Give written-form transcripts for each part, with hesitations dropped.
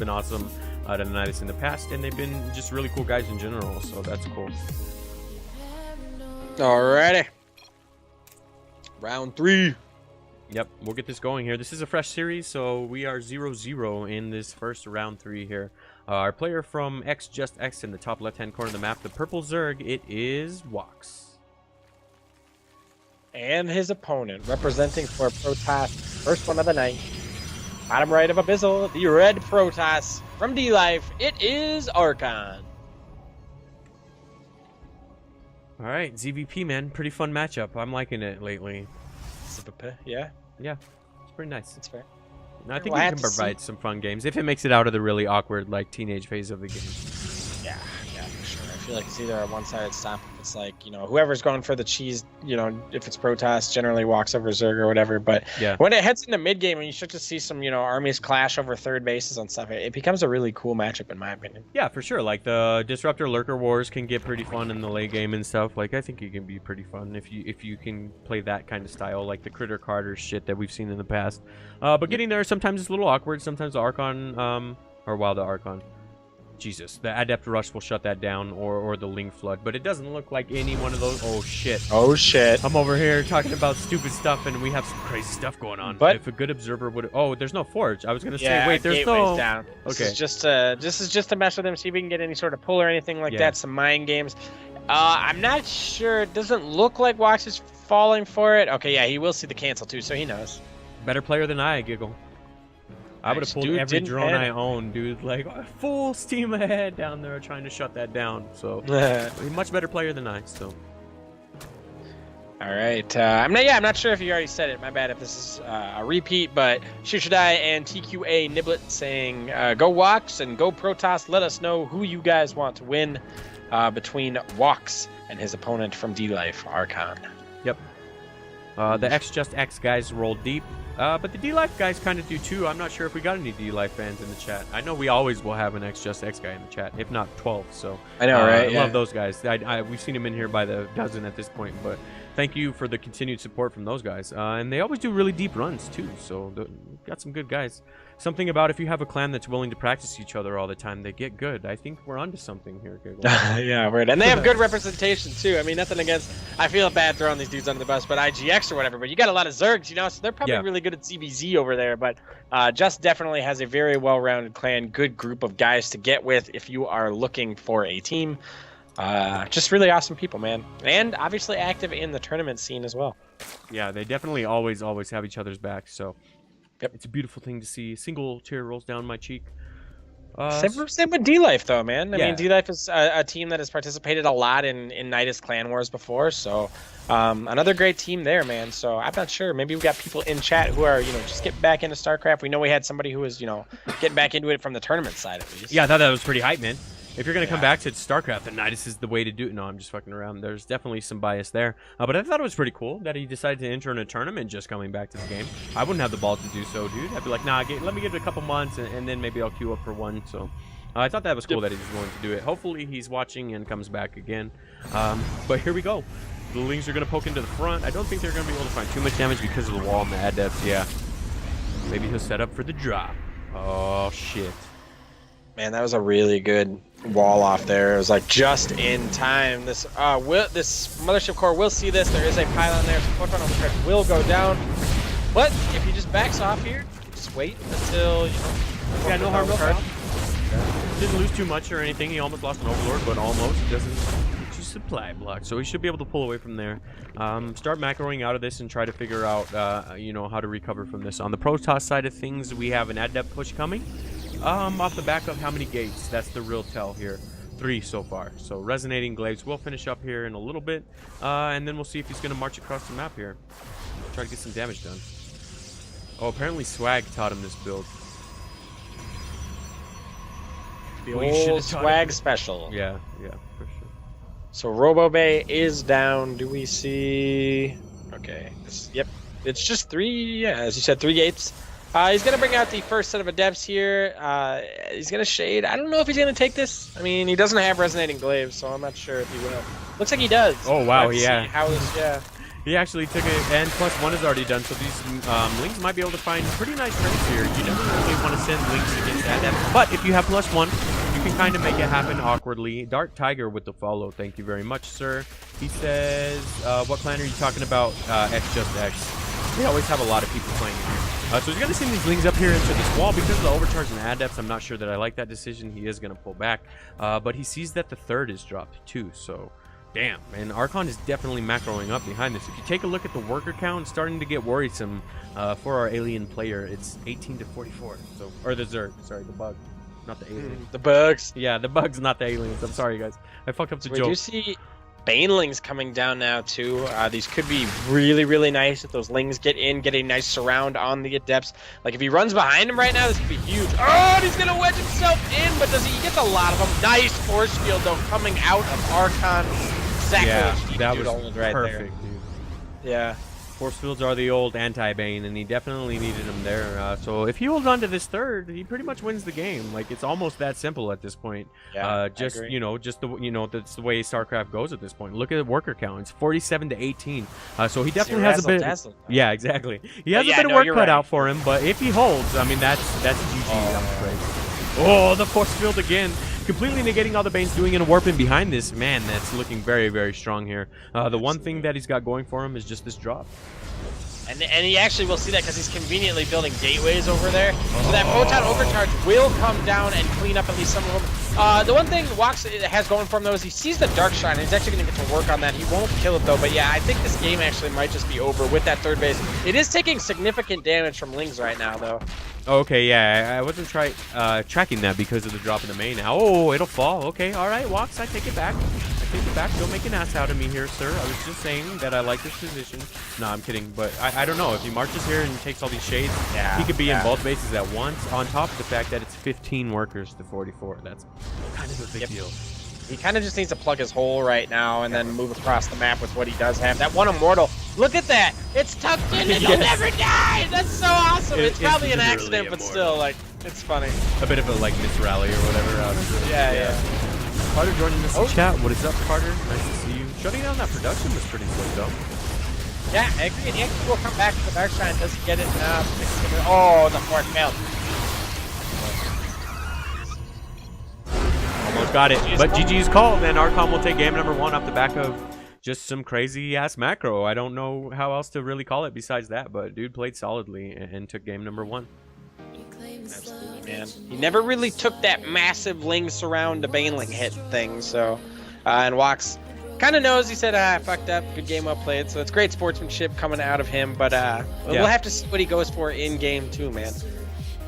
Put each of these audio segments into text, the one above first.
been awesome to the Nydus in the past, and they've been just really cool guys in general, so that's cool. Alrighty. Round 3. Yep, we'll get this going here. This is a fresh series, so we are 0-0 in this first round 3 here. Our player from X in the top left-hand corner of the map, the purple Zerg, it is WoXs. And his opponent, representing for Protoss, first one of the night. Bottom right of Abyssal, the red Protoss from D-Life, it is Archon. Alright, ZVP, man. Pretty fun matchup. I'm liking it lately. Yeah? Yeah, it's pretty nice. That's fair. I think we can provide some fun games if it makes it out of the really awkward, like, teenage phase of the game. Yeah, for sure. I feel like it's either a one-sided stop. It's like, you know, whoever's going for the cheese, you know, if it's Protoss, generally walks over Zerg or whatever. But yeah, when it heads into mid-game and you start to see some, you know, armies clash over third bases and stuff, it becomes a really cool matchup, in my opinion. Yeah, for sure. Like, the Disruptor Lurker Wars can get pretty fun in the late game and stuff. Like, I think it can be pretty fun if you can play that kind of style, like the Critter Carter shit that we've seen in the past. But getting there, sometimes it's a little awkward. Sometimes the Archon, or while the Archon... Jesus, the Adept Rush will shut that down, or the Ling Flood, but it doesn't look like any one of those. Oh shit. Oh shit. I'm over here talking about stupid stuff, and we have some crazy stuff going on. But if a good observer would... Oh, there's no Forge. I was going to say, yeah, wait, there's no... down. Okay. This is just to mess with him, see if we can get any sort of pull or anything like that, some mind games. I'm not sure. It doesn't look like WoXs is falling for it. Okay, yeah, he will see the cancel too, so he knows. Better player than I, Giggle. I would have pulled every drone I own, dude. Like, full steam ahead down there trying to shut that down. So, much better player than I, so. All right. I'm not sure if you already said it. My bad if this is a repeat, but Shoshadai and TQA Niblet saying, go WoXs and go Protoss. Let us know who you guys want to win between WoXs and his opponent from D-Life, Archon. Yep. The X guys roll deep. But the D-Life guys kind of do too. I'm not sure if we got any D-Life fans in the chat. I know we always will have an X guy in the chat, if not 12. So I know, right? I love those guys. We've seen them in here by the dozen at this point. But thank you for the continued support from those guys. And they always do really deep runs too. So got some good guys. Something about if you have a clan that's willing to practice each other all the time, they get good. I think we're onto something here, Giggle. Yeah, right. And they have good representation too. I mean, nothing against. I feel bad throwing these dudes under the bus, but IGX or whatever. But you got a lot of Zergs, you know, so they're probably really good at CBZ over there. But Just definitely has a very well-rounded clan, good group of guys to get with if you are looking for a team. Just really awesome people, man, and obviously active in the tournament scene as well. Yeah, they definitely always have each other's back. So. Yep. It's a beautiful thing to see. Single tear rolls down my cheek. Same with D-Life, though, man. I mean, D-Life is a team that has participated a lot in Nydus Clan Wars before, so another great team there, man. So I'm not sure. Maybe we got people in chat who are, you know, just getting back into StarCraft. We know we had somebody who was, you know, getting back into it from the tournament side at least. Yeah, I thought that was pretty hype, man. If you're going to come back to StarCraft, then Nydus is the way to do it. No, I'm just fucking around. There's definitely some bias there. But I thought it was pretty cool that he decided to enter in a tournament just coming back to the game. I wouldn't have the balls to do so, dude. I'd be like, nah, let me give it a couple months, and then maybe I'll queue up for one. So I thought that was cool that he was willing to do it. Hopefully he's watching and comes back again. But here we go. The Lings are going to poke into the front. I don't think they're going to be able to find too much damage because of the wall and the Adepts. Yeah. Maybe he'll set up for the drop. Oh, shit. Man, that was a really good wall off there. It was like just in time. This mothership core will see this. There is a pylon there. So Photon Overcharge will go down. But if he just backs off here, just wait until, you know, yeah, no harm, no foul. Didn't lose too much or anything. He almost lost an Overlord, but almost. Doesn't get you supply block, so he should be able to pull away from there. Start macroing out of this and try to figure out, you know, how to recover from this. On the Protoss side of things, we have an Adept push coming. Off the back of how many gates? That's the real tell here. 3 so far. So Resonating Glaives will finish up here in a little bit, and then we'll see if he's going to march across the map here. Try to get some damage done. Oh, apparently Swag taught him this build. The old Swag special. Yeah, for sure. So Robo Bay is down. Do we see? Okay. Yep. It's just 3. Yeah, as you said, 3 gates. He's going to bring out the first set of Adepts here. He's going to shade. I don't know if he's going to take this. I mean, he doesn't have Resonating Glaives, so I'm not sure if he will. Looks like he does. Oh, wow, yeah. He actually took it, and +1 is already done, so these Lings might be able to find pretty nice trades here. You never really want to send Lings against Adept, but if you have +1, you can kind of make it happen awkwardly. Dark Tiger with the follow. Thank you very much, sir. He says, what clan are you talking about? X just X. They always have a lot of people playing in here. So he's going to send these Lings up here into this wall because of the overcharge and Adepts. I'm not sure that I like that decision. He is going to pull back, but he sees that the third is dropped too, so... Damn, and Archon is definitely macroing up behind this. If you take a look at the worker count, it's starting to get worrisome for our alien player. It's 18 to 44. So, or the Zerg, sorry, the bug, not the alien. The bugs. Yeah, the bugs, not the aliens. I'm sorry, guys. I fucked up the joke. We do see Banelings coming down now too. These could be really, really nice if those Lings get in, get a nice surround on the Adepts. Like if he runs behind him right now, this could be huge. Oh, and he's gonna wedge himself in, but does he gets a lot of them. Nice force field though coming out of Archon. Exactly. Yeah, that was right perfect, there. dude. Yeah. Force fields are the old anti-Bane, and he definitely needed him there. So if he holds on to this third, he pretty much wins the game. Like it's almost that simple at this point. Yeah, just that's the way StarCraft goes at this point. Look at the worker count; it's 47 to 18. So he definitely has a bit. Yeah, exactly. He has a bit of work cut out for him, but if he holds, I mean that's GG. I'm afraid. Oh, the force field again. Completely negating all the Banes doing and warping behind this. Man, that's looking very, very strong here. The one thing that he's got going for him is just this drop. And he actually will see that because he's conveniently building gateways over there. So that Photon Overcharge will come down and clean up at least some of them. The one thing WoX has going for him, though, is he sees the Dark Shrine. He's actually going to get to work on that. He won't kill it, though. But yeah, I think this game actually might just be over with that third base. It is taking significant damage from Lings right now, though. Okay, yeah, I wasn't tracking that because of the drop in the main now. Oh, it'll fall. Okay, all right, WoX, I take it back. I take it back. Don't make an ass out of me here, sir. I was just saying that I like this position. No, I'm kidding, but I don't know. If he marches here and takes all these shades, he could be in both bases at once, on top of the fact that it's 15 workers to 44. That's kind of a big deal. He kind of just needs to plug his hole right now and then move across the map with what he does have. That one Immortal, look at that! It's tucked in and he'll never die! That's so awesome! It's probably an accident, but still, like, it's funny. A bit of a, like, misrally or whatever. Yeah. Carter joining us in chat. What is up, Carter? Nice to see you. Shutting down that production was pretty slick, though. Yeah, I agree. And he actually will come back to the Dark Shrine. Does he get it? Oh, the fourth failed. Almost got it, but GG's called, and Archon will take game number 1 off the back of just some crazy-ass macro. I don't know how else to really call it besides that, but dude played solidly and took game number 1. Absolutely, man. He never really took that massive Ling surround to Baneling hit thing, so... and WoX kind of knows. He said, I fucked up. Good game well played. So it's great sportsmanship coming out of him, but we'll have to see what he goes for in game 2, man.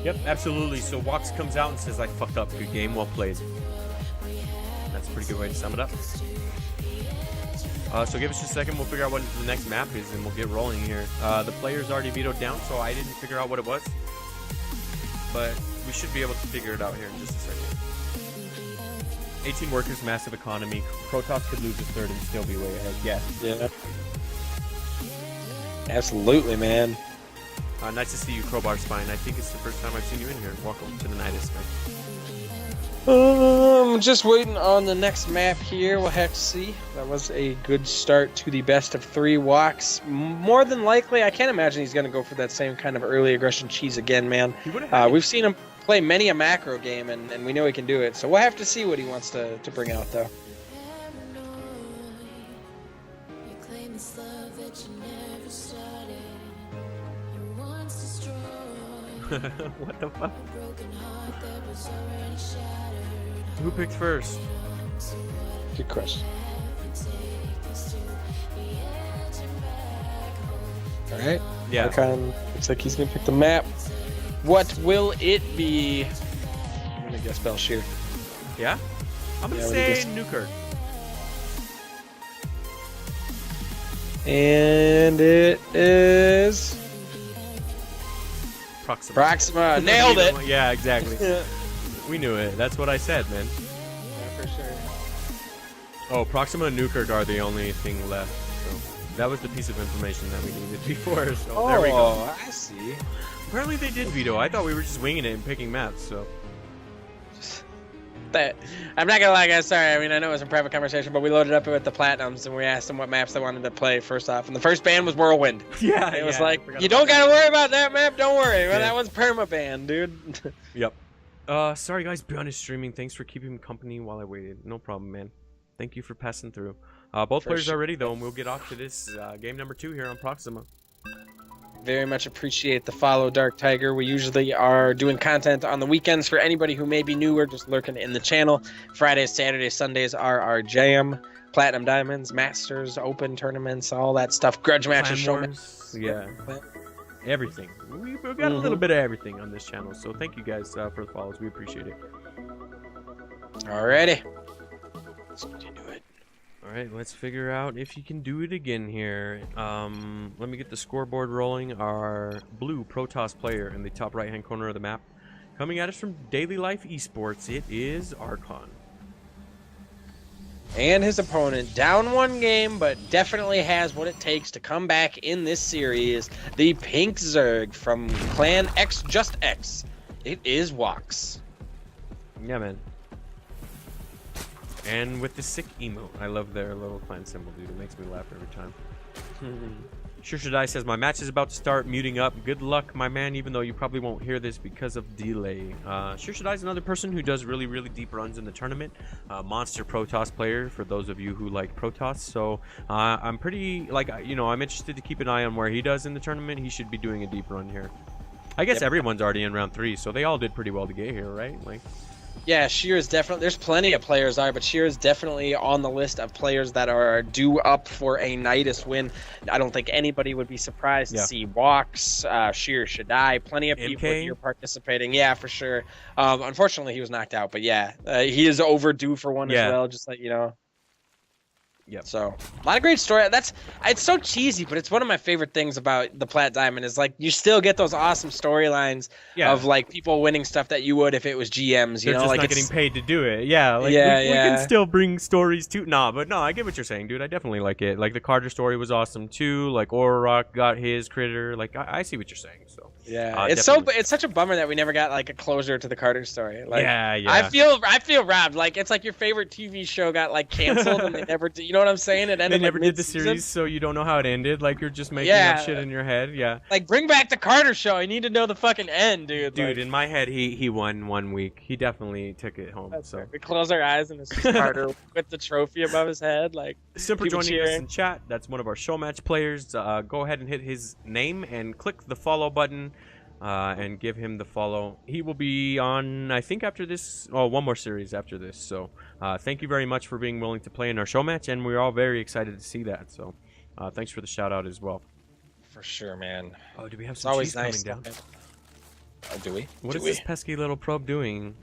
Yep, absolutely. So WoX comes out and says, I fucked up. Good game well played. That's a pretty good way to sum it up. So give us just a second. We'll figure out what the next map is, and we'll get rolling here. The player's already vetoed down, so I didn't figure out what it was. But we should be able to figure it out here in just a second. 18 workers, massive economy. Protoss could lose his third and still be way ahead. Yeah. Absolutely, man. Nice to see you, Crowbar Spine. I think it's the first time I've seen you in here. Welcome to the Nydus, man. Just waiting on the next map here. We'll have to see. That was a good start to the best of 3 WoX. More than likely, I can't imagine he's going to go for that same kind of early aggression cheese again, man. We've seen him play many a macro game, and we know he can do it. So we'll have to see what he wants to bring out, though. What the fuck? Who picked first? Good question. Alright. Yeah. Archon looks like he's gonna pick the map. What will it be? I'm gonna guess Belshear. Yeah? I'm gonna say Newkirk. And it is Proxima. Nailed it. Yeah, exactly. We knew it. That's what I said, man. Yeah, for sure. Oh, Proxima and Newkirk are the only thing left. So that was the piece of information that we needed before. So there we go. Oh, I see. Apparently they did veto. I thought we were just winging it and picking maps. So that. I'm not gonna lie, guys. Sorry. I mean, I know it was a private conversation, but we loaded up with the Platinums and we asked them what maps they wanted to play first off. And the first ban was Whirlwind. Yeah. It was like, you don't gotta worry about that map. Don't worry. Well, that one's permaban, dude. Yep. Sorry guys, beyond his streaming. Thanks for keeping me company while I waited. No problem, man. Thank you for passing through. Both players are ready though, and we'll get off to this game number 2 here on Proxima. Very much appreciate the follow, Dark Tiger. We usually are doing content on the weekends for anybody who may be new or just lurking in the channel. Fridays, Saturdays, Sundays are our jam. Platinum Diamonds, Masters, Open tournaments, all that stuff. Grudge matches, show matches. Yeah. Everything. We've got a little bit of everything on this channel, so thank you guys for the follows. We appreciate it. Alrighty. Let's continue it. Alright, let's figure out if you can do it again here. Let me get the scoreboard rolling. Our blue Protoss player in the top right-hand corner of the map. Coming at us from Daily Life Esports, it is Archon. And his opponent, down 1 game, but definitely has what it takes to come back in this series. The Pink Zerg from Clan X Just X. It is WoXs. Yeah, man. And with the sick emote. I love their little clan symbol, dude. It makes me laugh every time. Sure Should I says, my match is about to start, muting up. Good luck, my man, even though you probably won't hear this because of delay. Sure Should I is another person who does really, really deep runs in the tournament. Monster Protoss player, for those of you who like Protoss. So I'm pretty, like, you know, I'm interested to keep an eye on where he does in the tournament. He should be doing a deep run here. I guess everyone's already in round 3, so they all did pretty well to get here, right? Like, yeah, Sheer is definitely, there's plenty of players but Sheer is definitely on the list of players that are due up for a Nydus win. I don't think anybody would be surprised to see WoXs, Sheer Should I, plenty of people here participating. Yeah, for sure. Unfortunately, he was knocked out, but yeah, he is overdue for one as well, just like, you know. Yep. So a lot of great story. It's so cheesy, but it's one of my favorite things about the Plat Diamond is like you still get those awesome storylines of like people winning stuff that you would if it was GMs. You know, just like not getting paid to do it. Yeah, like we can still bring stories to. But no, I get what you're saying, dude. I definitely like it. Like the Carter story was awesome too. Like Orrock got his critter. Like I see what you're saying. So yeah, it's such a bummer that we never got like a closure to the Carter story. Like, yeah. I feel robbed. Like it's like your favorite TV show got like canceled and they never did. You know what I'm saying? It ended. They never did the series, so you don't know how it ended. Like you're just making up shit in your head. Yeah. Like bring back the Carter show. I need to know the fucking end, dude. Dude, like, in my head, he won 1 week. He definitely took it home. So right. We close our eyes and it's just Carter with the trophy above his head. Like super joining us in chat. That's one of our show match players. Go ahead and hit his name and click the follow button. And give him the follow. He will be on, I think, after this. Oh, 1 more series after this. So, thank you very much for being willing to play in our show match, and we're all very excited to see that. So, thanks for the shout out as well. For sure, man. Oh, do we have some cheese coming down? Oh, do we? What is this pesky little probe doing?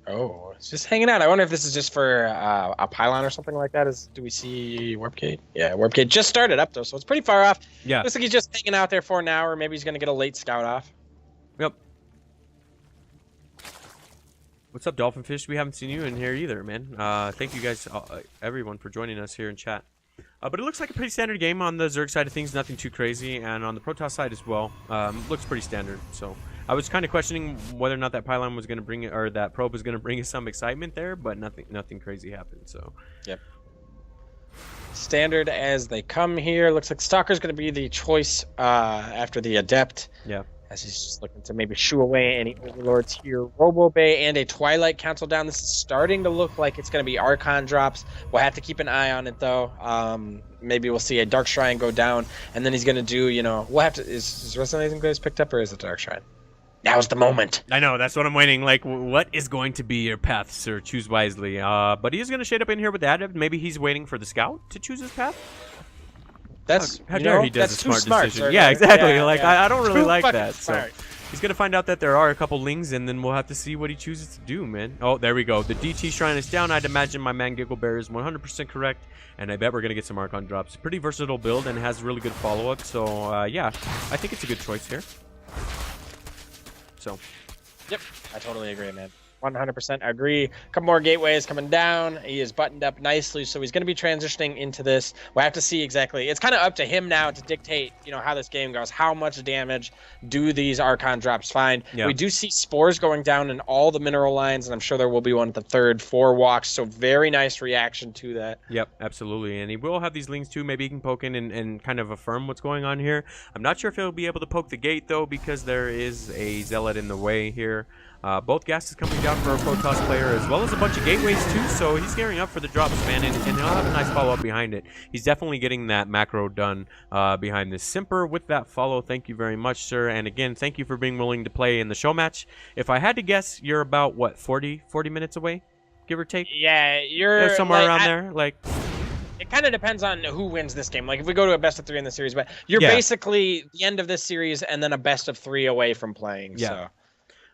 Oh, it's just hanging out. I wonder if this is just for a pylon or something like that. Do we see Warp Gate? Yeah, Warp Gate just started up, though, so it's pretty far off. Yeah. Looks like he's just hanging out there for an hour. Maybe he's going to get a late scout off. Yep. What's up, Dolphin Fish? We haven't seen you in here either, man. Thank you guys, everyone, for joining us here in chat. But it looks like a pretty standard game on the Zerg side of things. Nothing too crazy. And on the Protoss side as well. Looks pretty standard, so... I was kind of questioning whether or not that pylon was going to bring it, or that probe was going to bring us some excitement there, but nothing crazy happened. So, yep. Standard as they come here. Looks like Stalker's going to be the choice after the Adept. Yeah. As he's just looking to maybe shoo away any Overlords here. Robo Bay and a Twilight Council down. This is starting to look like it's going to be Archon drops. We'll have to keep an eye on it though. Maybe we'll see a Dark Shrine go down, and then he's going to do, you know, we'll have to. Is Resonating Glaze picked up, or is it Dark Shrine? Now's the moment. I know, that's what I'm waiting. Like, what is going to be your path, sir? Choose wisely. But he is going to shade up in here with that. Maybe he's waiting for the scout to choose his path. That's how dare he does a smart decision. Sir. Yeah, exactly. Yeah, like I don't really like that. Smart. So he's going to find out that there are a couple lings, and then we'll have to see what he chooses to do, man. Oh, there we go. The DT Shrine is down. I'd imagine my man GIGGLEBEAR is 100% correct, and I bet we're going to get some Archon drops. Pretty versatile build and has really good follow-up. So, yeah, I think it's a good choice here. So... Yep, I totally agree, man. 100% agree. A couple more gateways coming down. He is buttoned up nicely, so he's going to be transitioning into this. We'll have to see exactly. It's kind of up to him now to dictate, how this game goes. How much damage do these Archon drops find? Yeah. We do see spores going down in all the mineral lines, and I'm sure there will be one at the third for WoXs, so very nice reaction to that. Yep, absolutely. And he will have these lings too. Maybe he can poke in and kind of affirm what's going on here. I'm not sure if he'll be able to poke the gate, though, because there is a zealot in the way here. Both gases coming down for a Protoss player, as well as a bunch of gateways too, so he's gearing up for the drops, man, and he'll have a nice follow-up behind it. He's definitely getting that macro done behind this Simper with that follow. Thank you very much, sir, and again, thank you for being willing to play in the show match. If I had to guess, you're about, what, 40 minutes away, give or take? Yeah, you're... somewhere around there, like... It kind of depends on who wins this game. Like, if we go to a best of 3 in the series, but you're basically the end of this series and then a best of 3 away from playing, so...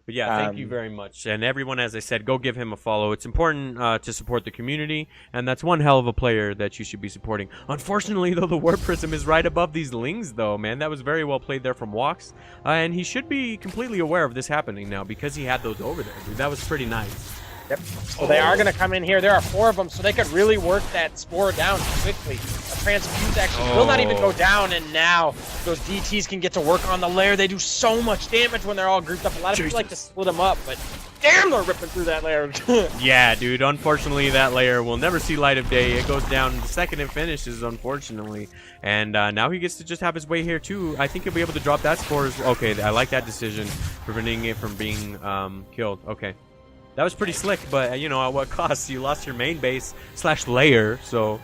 But yeah, thank you very much. And everyone, as I said, go give him a follow. It's important to support the community, and that's one hell of a player that you should be supporting. Unfortunately, though, the Warp Prism is right above these lings, though, man. That was very well played there from WoXs. And he should be completely aware of this happening now because he had those over there, dude. That was pretty nice. Yep. So they are going to come in here. There are 4 of them, so they could really work that spore down quickly. A transfuse actually will not even go down, and now those DTs can get to work on the lair. They do so much damage when they're all grouped up. A lot of people like to split them up, but damn, they're ripping through that lair. Yeah, dude. Unfortunately, that lair will never see light of day. It goes down the second it finishes, unfortunately. And now he gets to just have his way here, too. I think he'll be able to drop that spore. Okay, I like that decision, preventing it from being killed. Okay. That was pretty slick, but, at what cost? You lost your main base / layer, so...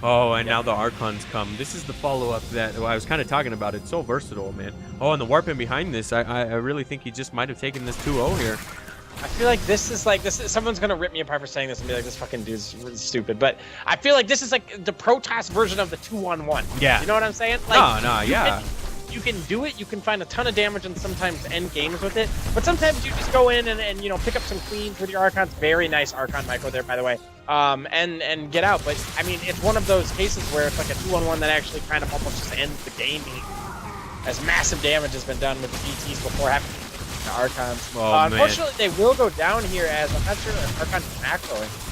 Oh, and now the Archons come. This is the follow-up that I was kind of talking about. It's so versatile, man. Oh, and the warping behind this, I really think he just might have taken this 2-0 here. I feel like this is someone's going to rip me apart for saying this and be like, this fucking dude's really stupid. But I feel like this is like the Protoss version of the 2-1-1. Yeah. You know what I'm saying? Like, yeah. You can do it. You can find a ton of damage and sometimes end games with it. But sometimes you just go in and pick up some queens with your Archons. Very nice Archon micro there, by the way. And get out. But, I mean, it's one of those cases where it's like a 2-on-1 that actually kind of almost just ends the game. As massive damage has been done with the DTs before having the Archons. Unfortunately, they will go down here as I'm not sure if Archon is macroing.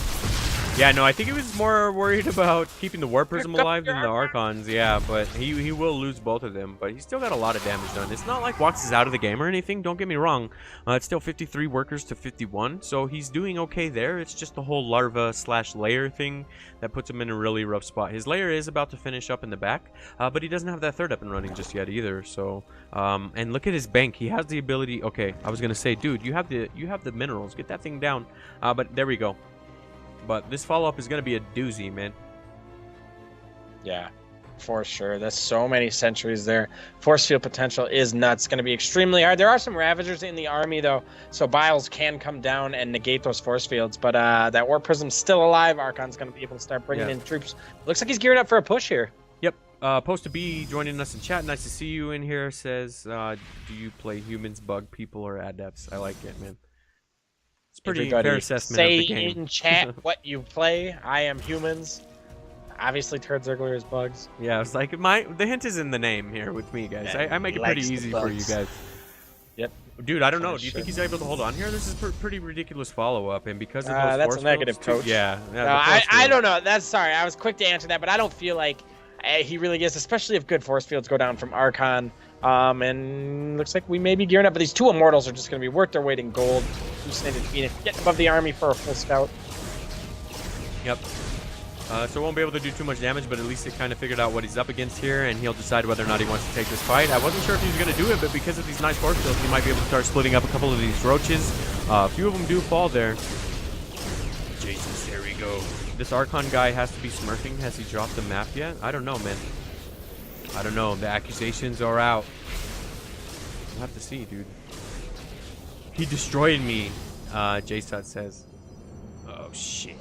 Yeah, no, I think he was more worried about keeping the Warp Prism alive than the Archons. Yeah, but he will lose both of them. But he's still got a lot of damage done. It's not like WoXs is out of the game or anything. Don't get me wrong. It's still 53 workers to 51. So he's doing okay there. It's just the whole larva / layer thing that puts him in a really rough spot. His layer is about to finish up in the back. But he doesn't have that third up and running just yet either. So, and look at his bank. He has the ability. Okay, I was going to say, dude, you have the minerals. Get that thing down. But there we go. But this follow-up is going to be a doozy, man. Yeah, for sure. That's so many centuries there. Force field potential is nuts. It's going to be extremely hard. There are some Ravagers in the army, though, so Biles can come down and negate those force fields. But that Warp Prism's still alive. Archon's going to be able to start bringing in troops. Looks like he's geared up for a push here. Yep. Post to be joining us in chat. Nice to see you in here. Says, do you play humans, bug people, or adepts? I like it, man. It's pretty fair assessment of the game. Say in chat what you play. I am humans. Obviously, Turd Zergler is bugs. Yeah, it's like the hint is in the name here with me, guys. I make it pretty easy for you guys. Yep. Dude, I don't know. Do you think he's able to hold on here? This is pretty ridiculous follow-up, and because of those that's a negative, coach. Yeah. No, I don't know. That's sorry. I was quick to answer that, but I don't feel like he really is, especially if good force fields go down from Archon. And looks like we may be gearing up, but these 2 Immortals are just going to be worth their weight in gold. Hallucinated Phoenix, getting above the army for a full scout. Yep. So won't be able to do too much damage, but at least he kind of figured out what he's up against here, and he'll decide whether or not he wants to take this fight. I wasn't sure if he was going to do it, but because of these nice force fields, he might be able to start splitting up a couple of these roaches. A few of them do fall there. Jesus, there we go. This Archon guy has to be smurfing. Has he dropped the map yet? I don't know, man. I don't know. The accusations are out. We'll have to see, dude. He destroyed me, JSOT says. Oh, shit.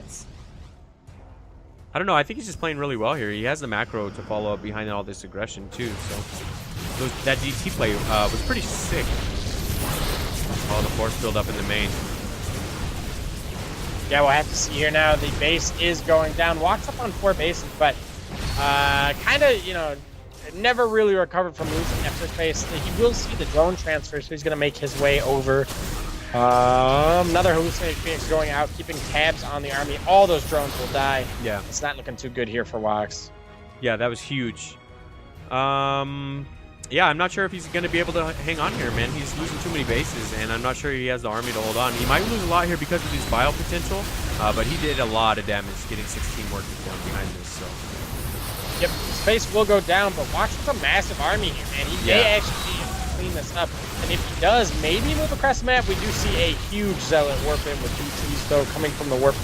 I don't know. I think he's just playing really well here. He has the macro to follow up behind all this aggression, too. So that DT play was pretty sick. Oh, the force build up in the main. Yeah, we'll have to see here now. The base is going down. WoXs up on 4 bases, but kind of, never really recovered from losing that first base. He will see the drone transfer, so he's going to make his way over. Another hallucinated Phoenix going out, keeping tabs on the army. All those drones will die. Yeah. It's not looking too good here for WoX. Yeah, that was huge. Yeah, I'm not sure if he's going to be able to hang on here, man. He's losing too many bases, and I'm not sure he has the army to hold on. He might lose a lot here because of his bio potential, but he did a lot of damage getting 16 workers down behind this, so. Yep, his face will go down, but WoX has a massive army here, man. He may actually be able to clean this up. And if he does, maybe move across the map. We do see a huge Zealot warp in with DTs, though, coming from the warp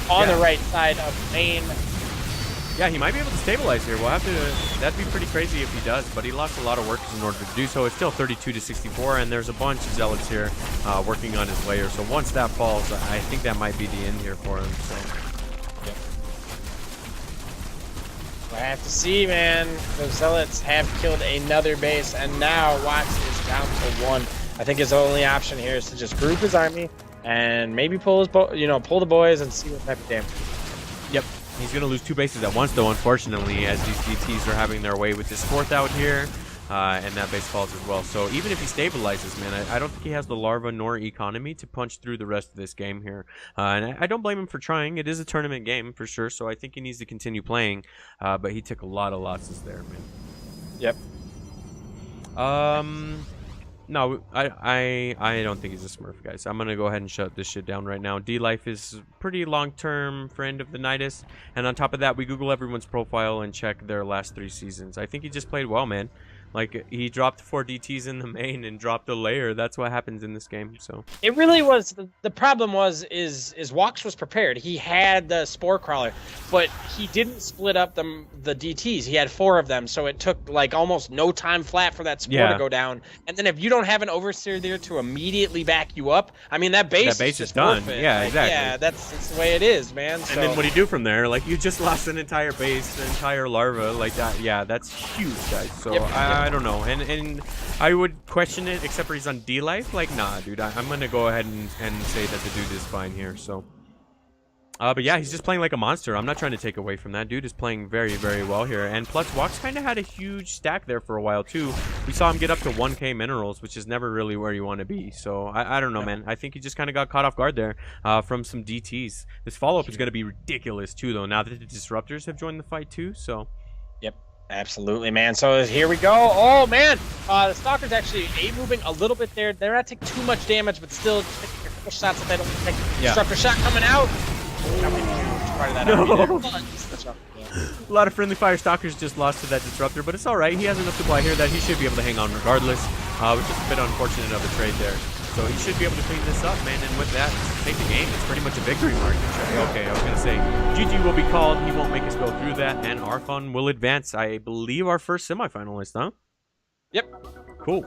on the right side of lane. Yeah, he might be able to stabilize here. We'll have to. That'd be pretty crazy if he does, but he lost a lot of workers in order to do so. It's still 32 to 64, and there's a bunch of Zealots here working on his layer. So once that falls, I think that might be the end here for him. So. I have to see, man. The Zealots have killed another base, and now WoX is down to 1. I think his only option here is to just group his army and maybe pull his, pull the boys and see what type of damage. Yep. He's going to lose 2 bases at once, though, unfortunately, as these DTs are having their way with this 4th out here, and that base falls as well. So even if he stabilizes, man, I don't think he has the larva nor economy to punch through the rest of this game here. And I don't blame him for trying. It is a tournament game, for sure, so I think he needs to continue playing. But he took a lot of losses there, man. Yep. No, I don't think he's a Smurf, guys. I'm going to go ahead and shut this shit down right now. D-Life is a pretty long-term friend of the Nydus. And on top of that, we Google everyone's profile and check their last 3 seasons. I think he just played well, man. Like, he dropped 4 DTs in the main and dropped a layer. That's what happens in this game, so. It really was, the problem is WoX was prepared. He had the Spore Crawler, but he didn't split up the DTs. He had 4 of them, so it took, like, almost no time flat for that Spore to go down. And then if you don't have an Overseer there to immediately back you up, I mean, that base is just done. forfeit. Yeah, like, exactly. Yeah, that's the way it is, man. And then what do you do from there? Like, you just lost an entire base, an entire larva, like that. Yeah, that's huge, guys. So, I don't know. And I would question it, except for he's on D-Life. Like, nah, dude, I'm going to go ahead and say that the dude is fine here, so. But yeah, he's just playing like a monster. I'm not trying to take away from that. Dude is playing very, very well here. And plus, WoX kind of had a huge stack there for a while, too. We saw him get up to 1K minerals, which is never really where you want to be. So, I don't know, man. I think he just kind of got caught off guard there from some DTs. This follow-up is going to be ridiculous, too, though, now that the Disruptors have joined the fight, too. So. Yep. Absolutely, man. So here we go. Oh, man. The Stalker's actually A-moving a little bit there. They're not taking too much damage, but still taking a couple shots if they don't take Disruptor shot coming out. Part of that A lot of friendly fire Stalkers just lost to that Disruptor, but it's alright. He has enough supply here that he should be able to hang on regardless, which is a bit unfortunate of the trade there. So he should be able to clean this up, man, and with that, take the game. It's pretty much a victory margin. Okay, I was going to say, GG will be called. He won't make us go through that, and Archon will advance. I believe our first semifinalist, huh? Yep. Cool.